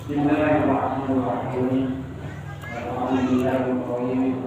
Bismillahirrahmanirrahim. Alhamdulillahirrahmanirrahim.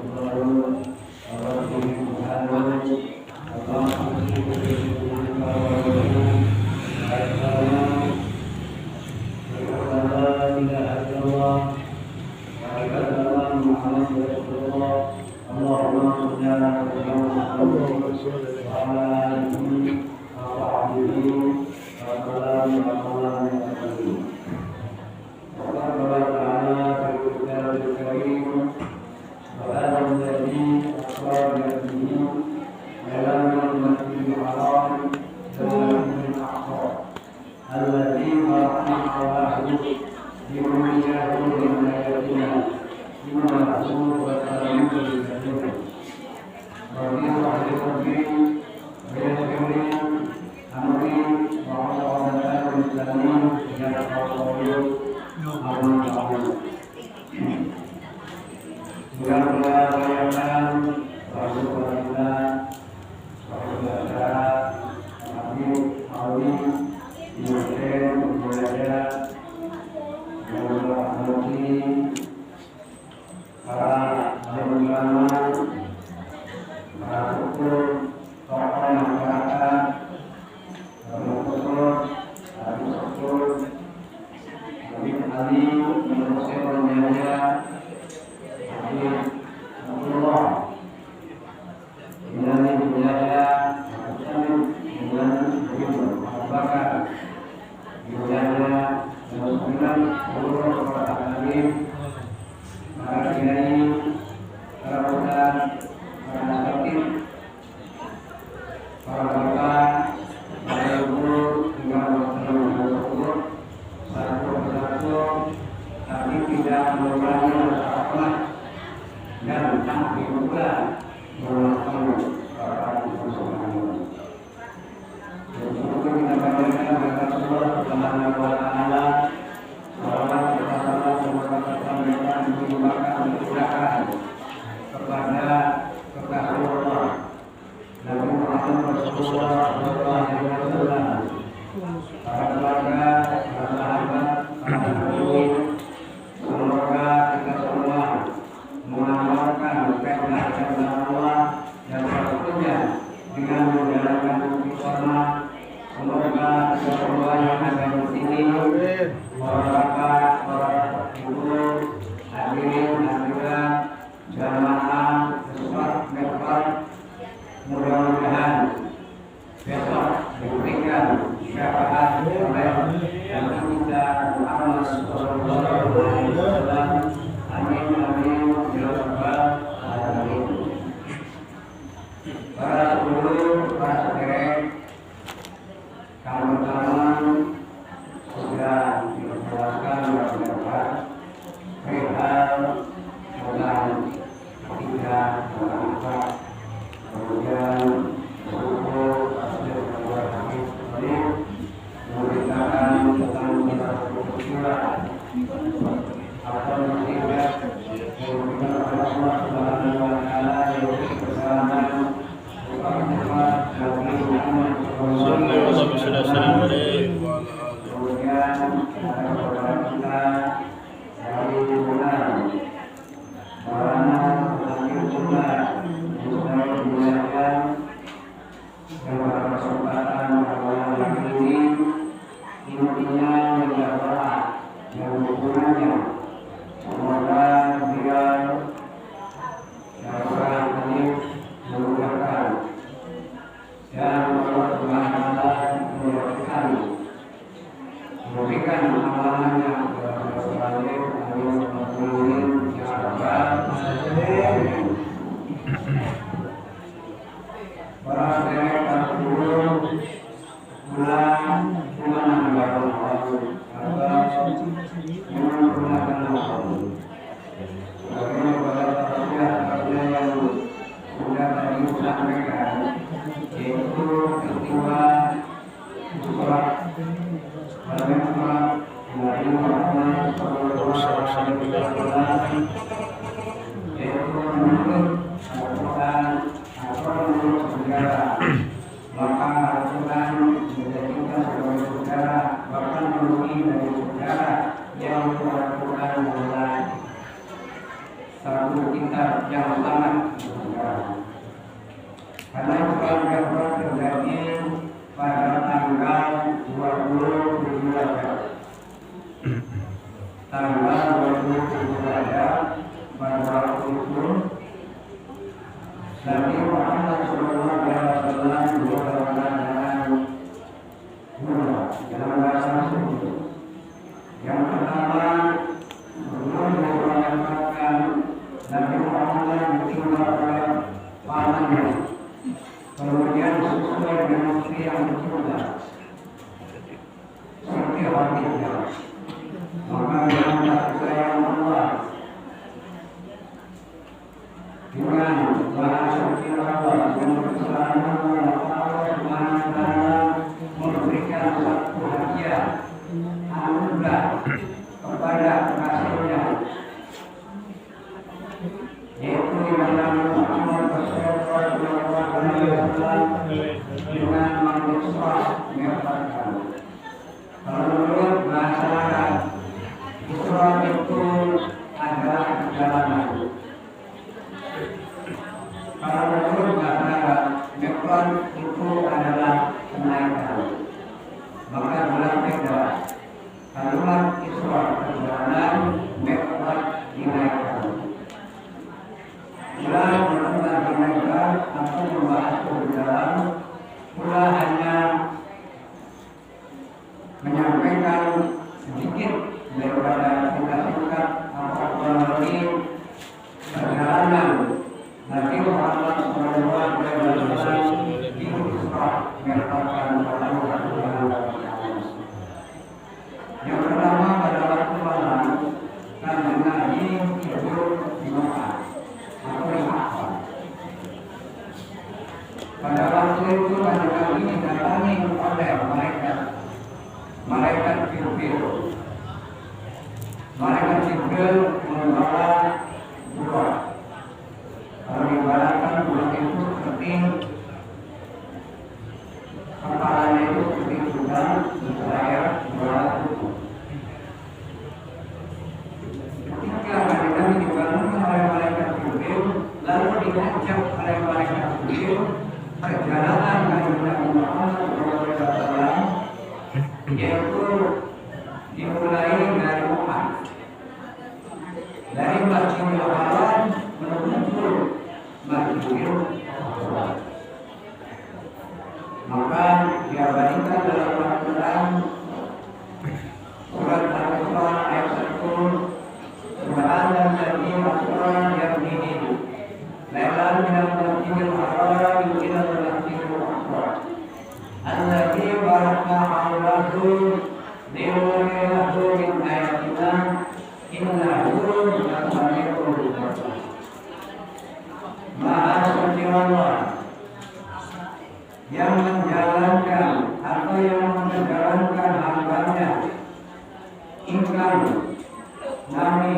yang melakukan bulan satu kitab yang sangat mudah. Karena Quran Jawa terjadi pada tanggal 27 Rajab. Tanggal 27 Rajab pada waktu itu Nabi Muhammad Sallallahu Alaihi Wasallam berjalan dalam bahasa suci. Yang pertama, belum mengatakan Nabi Muhammad ditinggal oleh pamannya. Kemudian sesuai dengan istri yang bercinta, seperti hadisnya. Maka yang tak sayang Allah dengan bahasa Allah yang bersama Allah Subhanahu wa Ta'ala memberikan satu hadiah anugerah kepada kasihnya, yaitu dalam Muhammad Sallallahu Alaihi Wasallam dengan manusia mengatakan, kalau menurut bahasa Arab, Isra itu adalah perjalanan. Kalau menurut bahasa Arab, Mi'raj itu adalah kenaikan. Maka berbeda. Kalimat Isra perjalanan, Mi'raj dinaikkan. Bila benar-benar dinaikkan, aku membahas berjalan, pula hanya menyampaikan sedikit daripada kita singkat apa lagi perjalanan Nabi Muhammad Sallallahu Alaihi Wasallam di Isra Mi'raj. Yang pertama pada waktu malam karena Nabi tidur di Mekah atau di Ka'bah. Pada waktu itu Nabi didatangi oleh malaikat Jibril. Malaikat Jibril membawa buah. Kalau dibaratkan buah itu seperti kepalanya itu seperti udang, saya buah itu. Ketika Nabi dibangunkan oleh malaikat Jibril, lalu diajak oleh malaikat Jibril perjalanan Nabi Muhammad SAW, yaitu dimulai dari Mekah, dari Masjidil Haram menuju Masjidil Aqsa. Maka diabadikan dalam Al-Quran surat Al-Isra ayat 1, Subhanalladzi asra bi'abdihi lailan minal masjidil haram ilal masjidil aqsa alladzi barakna hawlahu linuriyahu min ayatina innahu lasami'ul basir. Maha suci Allah yang menjalankan atau yang menjalankan hambanya ingkang Nabi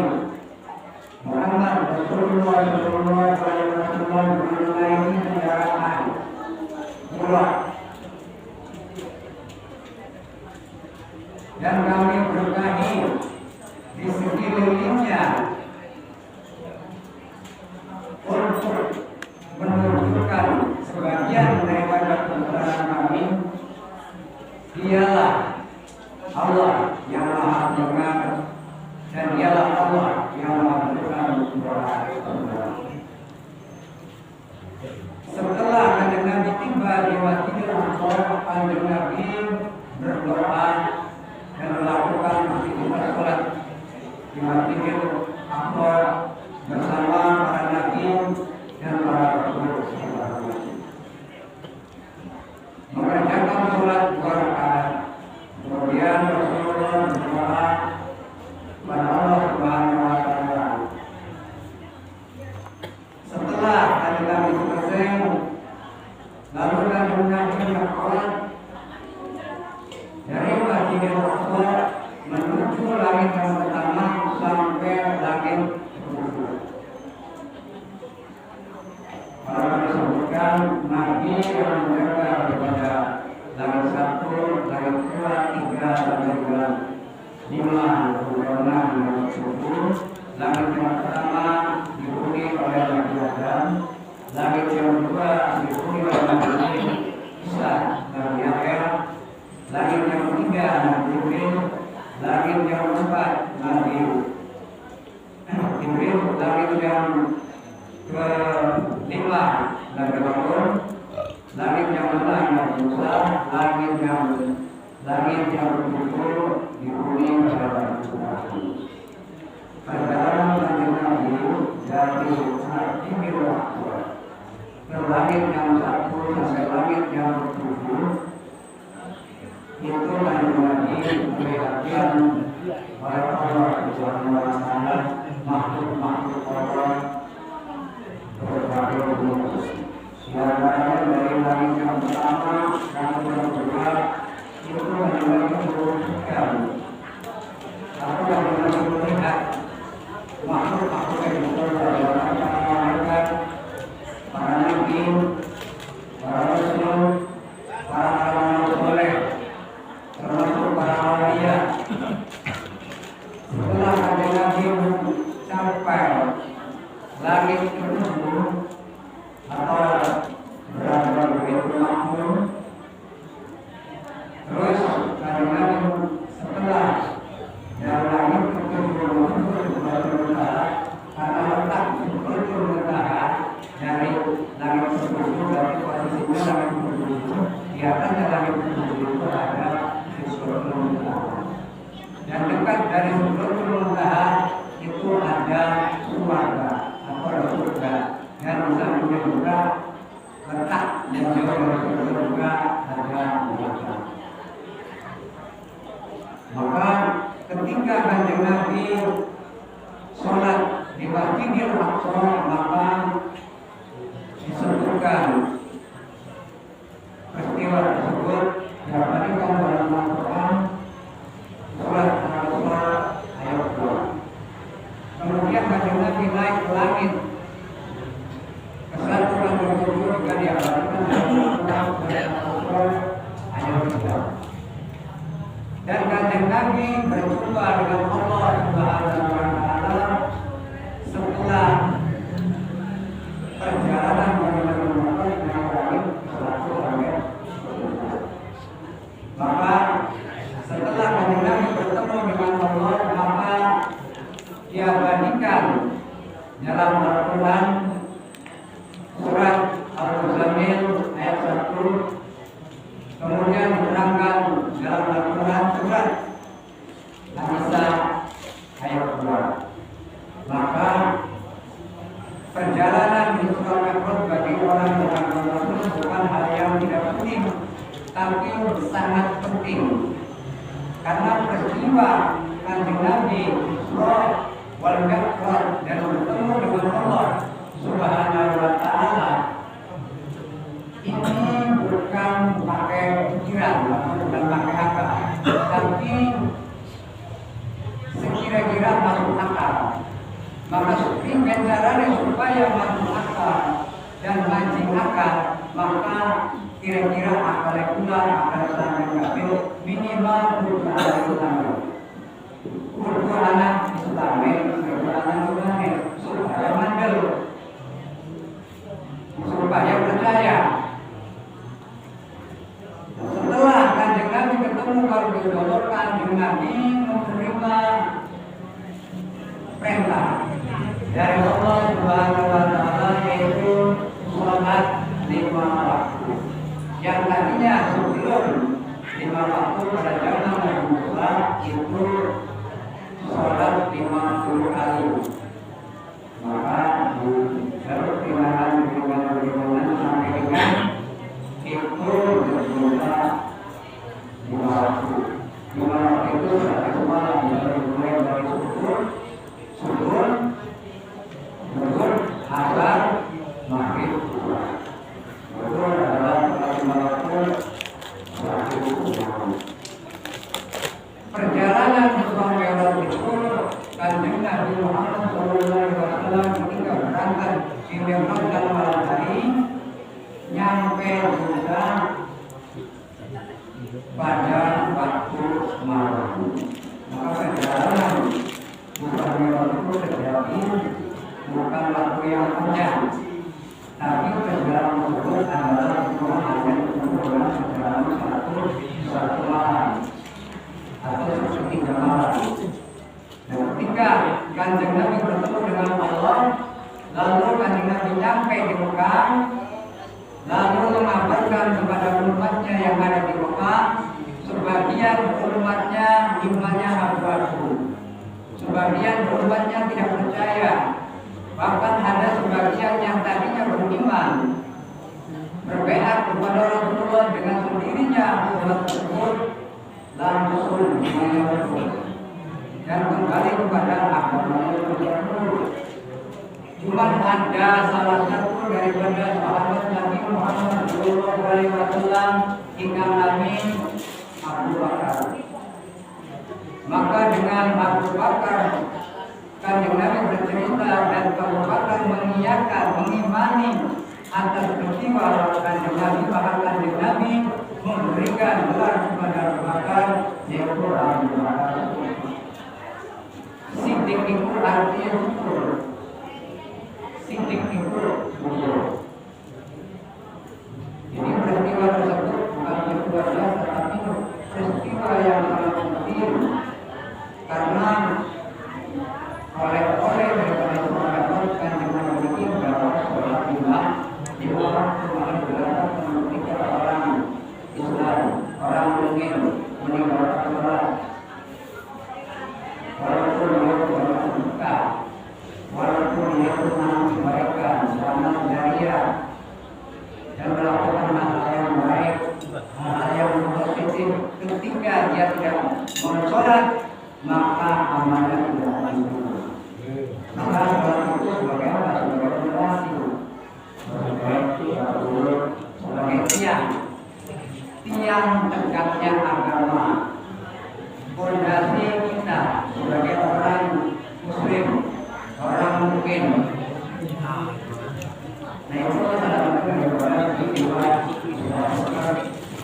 Muhammad Rasulullah Sallallahu Alaihi Wasallam mengenai kendaraan murah, dan kami berkahi di sekelilingnya untuk menunjukkan sebagian daripada kebenaran kami. Dialah Allah yang Maha Dengar dan dialah Allah yang Maha Dengar. Setelah Kanjeng Nabi tiba di Masjidil Aqsa, Kanjeng Nabi berdoa dan melakukan aktivitas sholat di Masjidil Aqsa bersama para nabi dan para rasul. Mengerjakan sholat 2 rakaat. Kemudian Rasulullah berdoa kepada Allah Subhanahu wa Ta'ala. Setelah Kanjeng Nabi selesai, lalu Kanjeng Nabi berdoa dari Masjidil Aqsa menuju langit yang pertama sampai langit kedua. Langit yang pertama dihuni oleh Nabi Adam, langit yang kedua dihuni oleh Nabi Isa, Nabi Yahya, langit yang ketiga Nabi Jibril, langit yang keempat Nabi Jibril, langit yang kelima Nabi Harun, langit yang keenam Nabi Musa, langit yang ketujuh dihuni oleh Nabi Ibrahim. Perjalanan Nabi dari Timur ke langit yang satu sampai langit yang ketujuh itu Nabi perhatian oleh Allah Subhanahu wa Ta'ala, makhluk-makhluk Allah berbagai jenis. Diantaranya dari langit yang pertama dan yang kedua itu Nabi berfikir. Aku yang melihat makhluk-makhluk yang berjalan para malaikat, para nabi, para rasul, para amal soleh, termasuk para awliya. Setelah ada Nabi sampai langit ketujuh atau berada di Baitul Ma'mur, terus ada Nabi setelah dari langit ketujuh karena letak Sidratul Muntaha dari langit ketujuh dari posisinya langit ketujuh di atasnya langit ketujuh itu ada Sidratul Muntaha, dan dekat dari Sidratul Muntaha itu ada surga atau surga, dan misalnya juga letak yang jauh dari surga ada neraka. Maka ketika Kanjeng Nabi sholat di Masjidil Aqsa, maka disebutkan peristiwa tersebut didapatkan dalam Al-Quran surat Al-Aqsa ayat 2. Kemudian Kanjeng Nabi naik ke langit ke satu langit tersebut juga didapatkan dalam Al-Aqsa ayat 3. Dan Kanjeng Nabi berjumpa dengan Allah Subhanahu wa Ta'ala setelah perjalanan menuju langit satu langit. Maka setelah Kanjeng Nabi bertemu dengan Allah, maka dia bandingkan dalam Al-Quran surat Al-Muzammil ayat 1. Kemudian diterangkan dalam Al-Quran surat An-Nisa ayat 2. Maka perjalanan di surah Al-Quran bagi orang yang Rasul bukan hal yang tidak penting, tapi sangat penting. Karena peristiwa Kanjeng Nabi Isra wal Mi'raj dan bertemu dengan Allah Subhanahu wa Ta'ala ini bukan pakai pikiran atau bukan pakai akal, tapi sekira-kira masuk akal. Maka supaya caranya supaya masuk akal dan mancing akal, maka kira-kira akal pula akal sampai kafir minimal kudu Islam. Kudu anak Islami, kudu anak Islami supaya mandel, supaya percaya. Setelah Kanjeng Nabi ketemu kalau didolor, Kanjeng Nabi menerima perintah dari Allah Subhanahu wa Ta'ala, yaitu sholat 5 waktu. Yang tadinya sebelum 5 waktu pada zaman Nabi Musa itu sholat 50 kali. Maka baru timbangan sampai dengan itu berjumlah 5 waktu. 5 waktu itu satu malam mulai dari subuh, zuhur, asar, maghrib, isya. Itu adalah 5 waktu perjalanan Isra Mi'raj itu. Kanjeng Nabi Muhammad SAW ketika berangkat di Mi'raj dan malam hari nyampe juga pada waktu malam. Maka perjalanan Isra Mi'raj itu lagi bukan waktu yang panjang, tapi dalam tersebut adalah hanya ukuran dalam satu malam atau sepertiga malam. Dan ketika Kanjeng Nabi bertemu dengan Allah, lalu Kanjeng Nabi sampai di Mekah, lalu mengabarkan kepada umatnya yang ada di Mekah. Sebagian umatnya imannya abu-abu, sebagian umatnya tidak percaya, bahkan ada sebagian yang tadinya beriman berbaiat kepada Rasulullah dengan sendirinya. Umat tersebut langsung menyerah dan kembali kepada agama Rasulullah. Cuma ada salah satu daripada sahabat Nabi Muhammad SAW, Imam Nabi Abu Bakar. Maka dengan Abu Bakar, Kanjeng Nabi bercerita dan Abu Bakar mengiyakan, mengimani atas peristiwa Kanjeng Nabi, bahkan Kanjeng Nabi memberikan gelar kepada Abu Bakar, yaitu Abu Bakar. Siddiq itu artinya syukur. Siddiq itu syukur. Jadi peristiwa tersebut bukan peristiwa biasa, tapi peristiwa yang sangat penting karena oleh-oleh daripada sahabat Kanjeng Nabi ini bahwa sholat lima di orang cuma dilakukan ketika orang Islam, orang mungkin meninggalkan sholat, walaupun dia tidak suka, walaupun dia menangis mereka selama jariah dan melakukan hal yang baik, hal yang positif, ketika dia tidak sholat, maka amalnya tidak lanjut. Maka sholat itu sebagai apa? Sebagai fondasi, sebagai tiang tegaknya agama, fondasi kita sebagai orang Muslim, orang mukmin. Nah itu adalah daripada peristiwa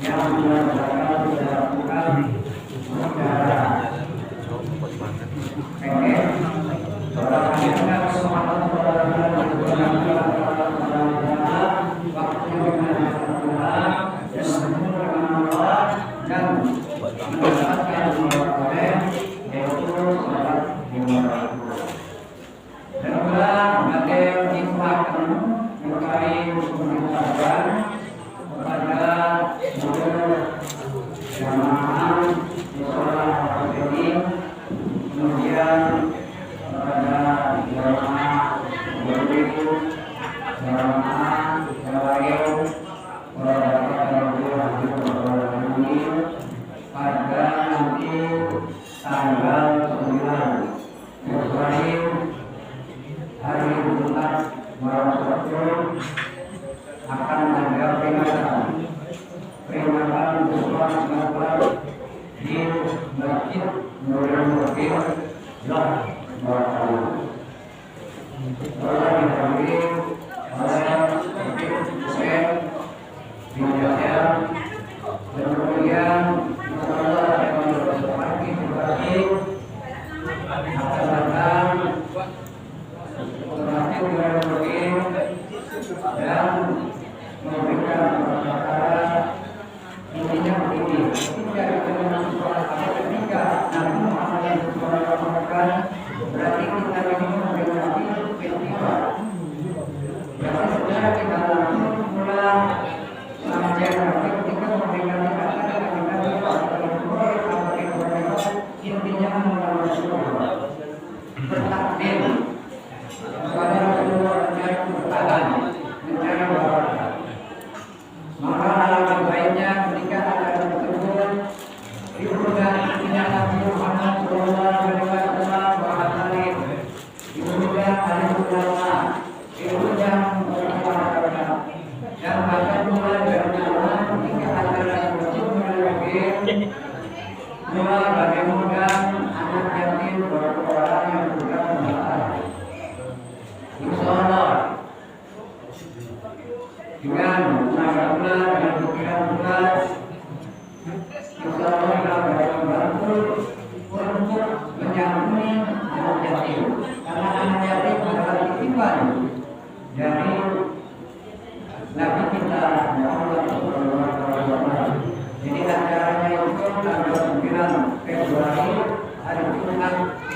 yang dilakukan secara pendek.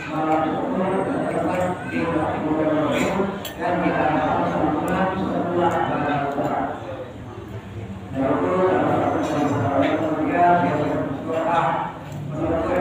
malah syukur terdapat di Ibrahim dan dikatakan sempurna setelah balasan. Yaitu kemudian doa menutup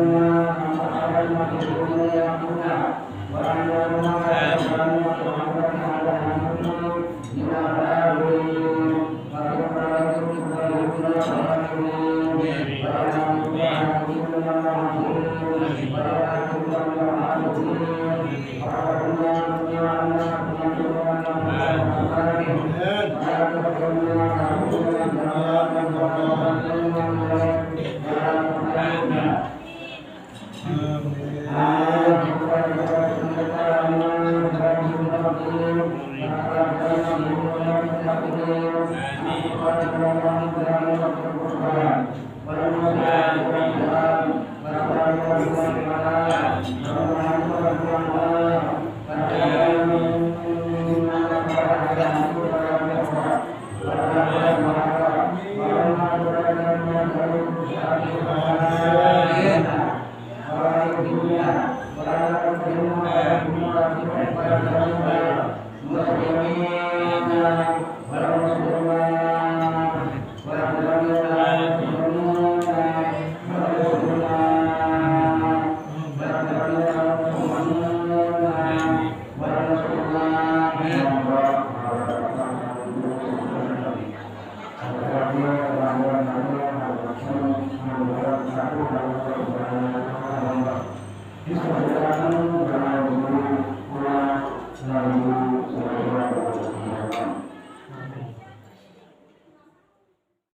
Amin. Amin.